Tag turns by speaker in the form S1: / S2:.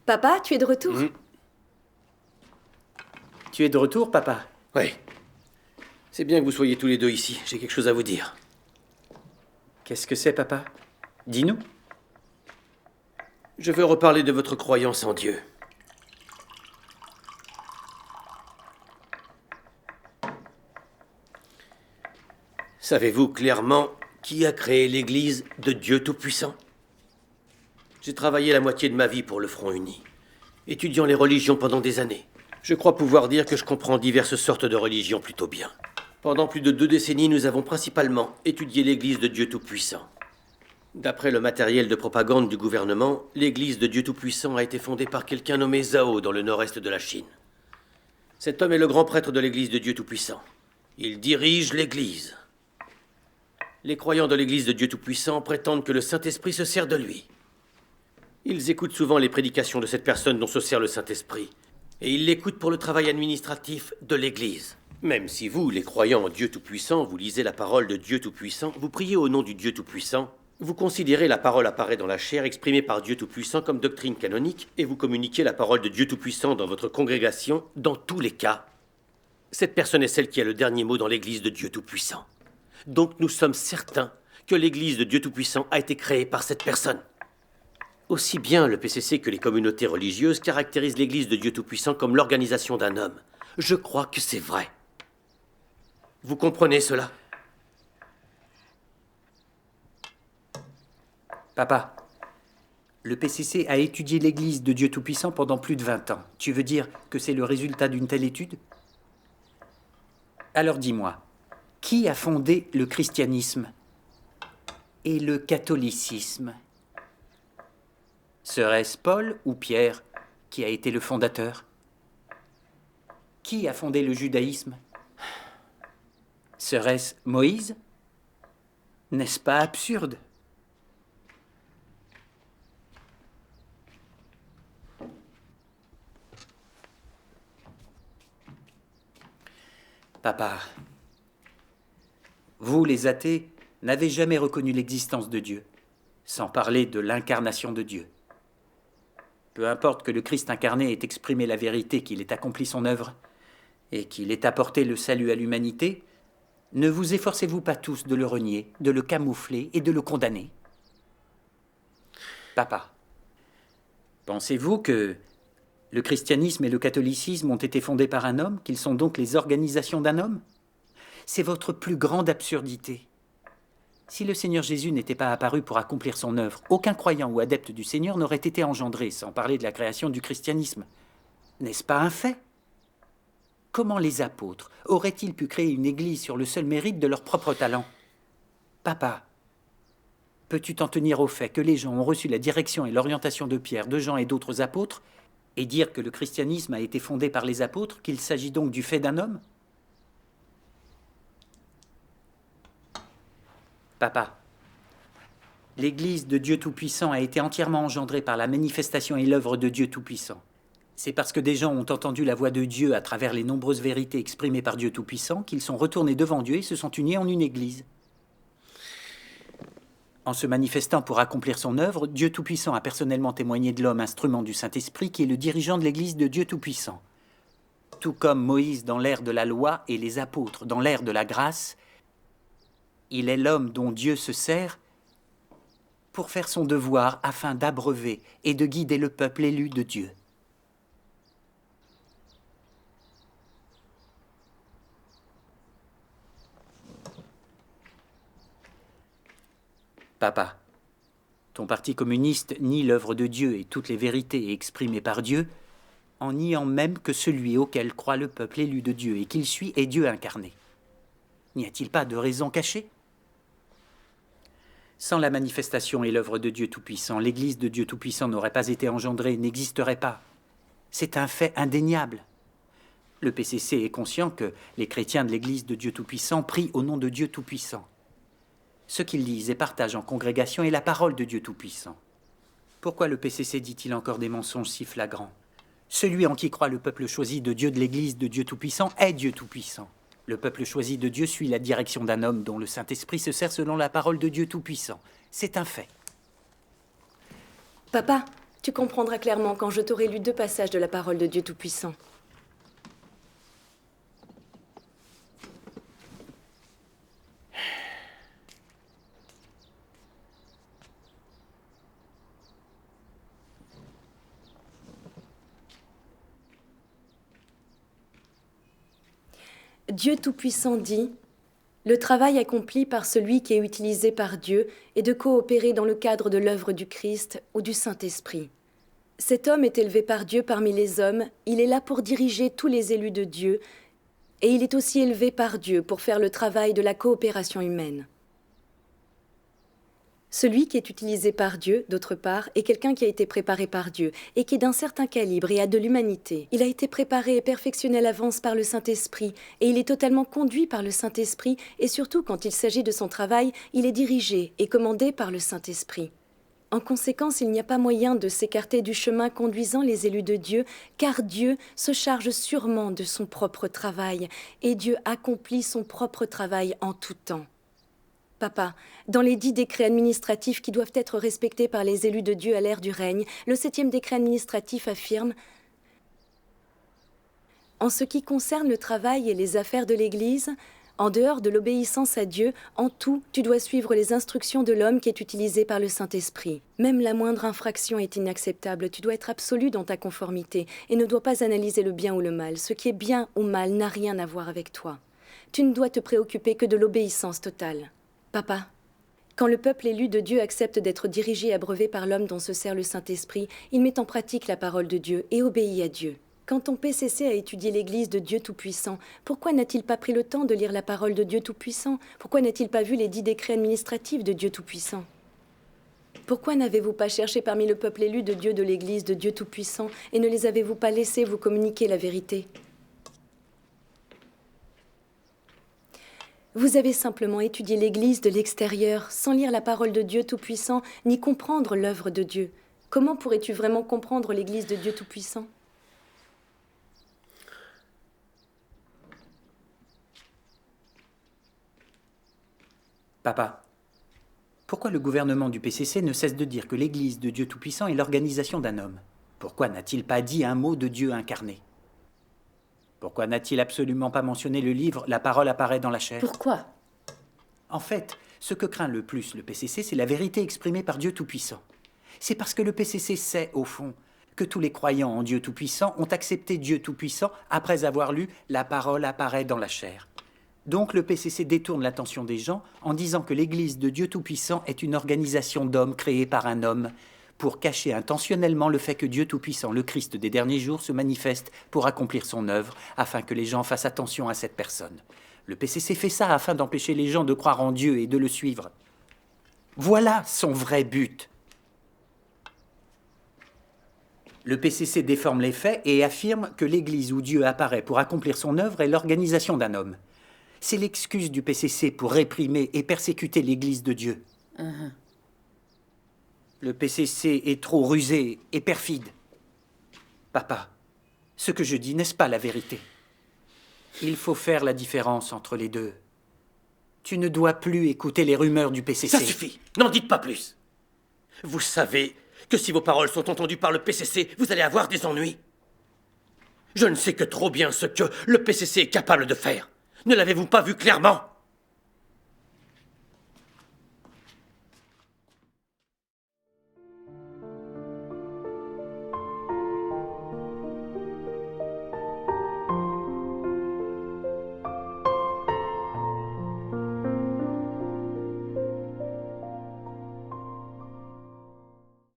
S1: Papa, tu es de retour?
S2: Tu es de retour, papa?
S3: Oui. C'est bien que vous soyez tous les deux ici. J'ai quelque chose à vous dire.
S2: Qu'est-ce que c'est, papa? Dis-nous.
S3: Je veux reparler de votre croyance en Dieu. Savez-vous clairement qui a créé l'Église de Dieu Tout-Puissant? J'ai travaillé la moitié de ma vie pour le Front Uni, étudiant les religions pendant des années. Je crois pouvoir dire que je comprends diverses sortes de religions plutôt bien. Pendant plus de 2 décennies, nous avons principalement étudié l'Église de Dieu Tout-Puissant. D'après le matériel de propagande du gouvernement, l'Église de Dieu Tout-Puissant a été fondée par quelqu'un nommé Zhao dans le nord-est de la Chine. Cet homme est le grand prêtre de l'Église de Dieu Tout-Puissant. Il dirige l'Église. Les croyants de l'Église de Dieu Tout-Puissant prétendent que le Saint-Esprit se sert de lui. Ils écoutent souvent les prédications de cette personne dont se sert le Saint-Esprit. Et ils l'écoutent pour le travail administratif de l'Église. Même si vous, les croyants en Dieu Tout-Puissant, vous lisez la parole de Dieu Tout-Puissant, vous priez au nom du Dieu Tout-Puissant, vous considérez la parole apparaît dans la chair exprimée par Dieu Tout-Puissant comme doctrine canonique et vous communiquez la parole de Dieu Tout-Puissant dans votre congrégation, dans tous les cas, cette personne est celle qui a le dernier mot dans l'Église de Dieu Tout-Puissant. Donc nous sommes certains que l'Église de Dieu Tout-Puissant a été créée par cette personne. Aussi bien le PCC que les communautés religieuses caractérisent l'Église de Dieu Tout-Puissant comme l'organisation d'un homme. Je crois que c'est vrai. Vous comprenez cela?
S2: Papa, le PCC a étudié l'Église de Dieu Tout-Puissant pendant plus de 20 ans. Tu veux dire que c'est le résultat d'une telle étude? Alors dis-moi, qui a fondé le christianisme et le catholicisme? Serait-ce Paul ou Pierre qui a été le fondateur? Qui a fondé le judaïsme? Serait-ce Moïse? N'est-ce pas absurde? Papa, vous les athées n'avez jamais reconnu l'existence de Dieu, sans parler de l'incarnation de Dieu. Peu importe que le Christ incarné ait exprimé la vérité, qu'il ait accompli son œuvre et qu'il ait apporté le salut à l'humanité, ne vous efforcez-vous pas tous de le renier, de le camoufler et de le condamner? Papa, pensez-vous que le christianisme et le catholicisme ont été fondés par un homme, qu'ils sont donc les organisations d'un homme? C'est votre plus grande absurdité. Si le Seigneur Jésus n'était pas apparu pour accomplir son œuvre, aucun croyant ou adepte du Seigneur n'aurait été engendré, sans parler de la création du christianisme. N'est-ce pas un fait? Comment les apôtres auraient-ils pu créer une église sur le seul mérite de leur propre talent? Papa, peux-tu t'en tenir au fait que les gens ont reçu la direction et l'orientation de Pierre, de Jean et d'autres apôtres, et dire que le christianisme a été fondé par les apôtres, qu'il s'agit donc du fait d'un homme? Papa, l'Église de Dieu Tout-Puissant a été entièrement engendrée par la manifestation et l'œuvre de Dieu Tout-Puissant. C'est parce que des gens ont entendu la voix de Dieu à travers les nombreuses vérités exprimées par Dieu Tout-Puissant qu'ils sont retournés devant Dieu et se sont unis en une Église. En se manifestant pour accomplir son œuvre, Dieu Tout-Puissant a personnellement témoigné de l'homme instrument du Saint-Esprit qui est le dirigeant de l'Église de Dieu Tout-Puissant. Tout comme Moïse dans l'ère de la loi et les apôtres dans l'ère de la grâce, il est l'homme dont Dieu se sert pour faire son devoir afin d'abreuver et de guider le peuple élu de Dieu. Papa, ton parti communiste nie l'œuvre de Dieu et toutes les vérités exprimées par Dieu, en niant même que celui auquel croit le peuple élu de Dieu et qu'il suit est Dieu incarné. N'y a-t-il pas de raison cachée? Sans la manifestation et l'œuvre de Dieu Tout-Puissant, l'Église de Dieu Tout-Puissant n'aurait pas été engendrée, n'existerait pas. C'est un fait indéniable. Le PCC est conscient que les chrétiens de l'Église de Dieu Tout-Puissant prient au nom de Dieu Tout-Puissant. Ce qu'ils lisent et partagent en congrégation est la parole de Dieu Tout-Puissant. Pourquoi le PCC dit-il encore des mensonges si flagrants? Celui en qui croit le peuple choisi de Dieu de l'Église de Dieu Tout-Puissant est Dieu Tout-Puissant. Le peuple choisi de Dieu suit la direction d'un homme dont le Saint-Esprit se sert selon la parole de Dieu Tout-Puissant. C'est un fait.
S1: Papa, Tu comprendras clairement quand je t'aurai lu 2 passages de la parole de Dieu Tout-Puissant. Dieu Tout-Puissant dit « Le travail accompli par celui qui est utilisé par Dieu est de coopérer dans le cadre de l'œuvre du Christ ou du Saint-Esprit. Cet homme est élevé par Dieu parmi les hommes, il est là pour diriger tous les élus de Dieu, et il est aussi élevé par Dieu pour faire le travail de la coopération humaine. Celui qui est utilisé par Dieu, d'autre part, est quelqu'un qui a été préparé par Dieu et qui est d'un certain calibre et a de l'humanité. Il a été préparé et perfectionné à l'avance par le Saint-Esprit et il est totalement conduit par le Saint-Esprit et surtout quand il s'agit de son travail, il est dirigé et commandé par le Saint-Esprit. En conséquence, il n'y a pas moyen de s'écarter du chemin conduisant les élus de Dieu, car Dieu se charge sûrement de son propre travail et Dieu accomplit son propre travail en tout temps. Papa, dans les 10 décrets administratifs qui doivent être respectés par les élus de Dieu à l'ère du règne, le 7e décret administratif affirme « En ce qui concerne le travail et les affaires de l'Église, en dehors de l'obéissance à Dieu, en tout, tu dois suivre les instructions de l'homme qui est utilisé par le Saint-Esprit. Même la moindre infraction est inacceptable, tu dois être absolu dans ta conformité et ne dois pas analyser le bien ou le mal. Ce qui est bien ou mal n'a rien à voir avec toi. Tu ne dois te préoccuper que de l'obéissance totale. » Papa, quand le peuple élu de Dieu accepte d'être dirigé et abreuvé par l'homme dont se sert le Saint-Esprit, il met en pratique la parole de Dieu et obéit à Dieu. Quand ton PCC a étudié l'Église de Dieu Tout-Puissant, pourquoi n'a-t-il pas pris le temps de lire la parole de Dieu Tout-Puissant? Pourquoi n'a-t-il pas vu les 10 décrets administratifs de Dieu Tout-Puissant? Pourquoi n'avez-vous pas cherché parmi le peuple élu de Dieu de l'Église de Dieu Tout-Puissant et ne les avez-vous pas laissés vous communiquer la vérité? Vous avez simplement étudié l'Église de l'extérieur, sans lire la parole de Dieu Tout-Puissant, ni comprendre l'œuvre de Dieu. Comment pourrais-tu vraiment comprendre l'Église de Dieu Tout-Puissant?
S2: Papa, pourquoi le gouvernement du PCC ne cesse de dire que l'Église de Dieu Tout-Puissant est l'organisation d'un homme? Pourquoi n'a-t-il pas dit un mot de Dieu incarné? Pourquoi n'a-t-il absolument pas mentionné le livre « La parole apparaît dans la chair » ?
S1: Pourquoi?
S2: En fait, ce que craint le plus le PCC, c'est la vérité exprimée par Dieu Tout-Puissant. C'est parce que le PCC sait, au fond, que tous les croyants en Dieu Tout-Puissant ont accepté Dieu Tout-Puissant après avoir lu « La parole apparaît dans la chair ». Donc le PCC détourne l'attention des gens en disant que l'Église de Dieu Tout-Puissant est une organisation d'hommes créée par un homme, pour cacher intentionnellement le fait que Dieu Tout-Puissant, le Christ des derniers jours, se manifeste pour accomplir son œuvre, afin que les gens fassent attention à cette personne. Le PCC fait ça afin d'empêcher les gens de croire en Dieu et de le suivre. Voilà son vrai but. Le PCC déforme les faits et affirme que l'Église où Dieu apparaît pour accomplir son œuvre est l'organisation d'un homme. C'est l'excuse du PCC pour réprimer et persécuter l'Église de Dieu. Le PCC est trop rusé et perfide. Papa, ce que je dis, n'est-ce pas la vérité? Il faut faire la différence entre les deux. Tu ne dois plus écouter les rumeurs du PCC.
S3: Ça suffit, n'en dites pas plus. Vous savez que si vos paroles sont entendues par le PCC, vous allez avoir des ennuis. Je ne sais que trop bien ce que le PCC est capable de faire. Ne l'avez-vous pas vu clairement?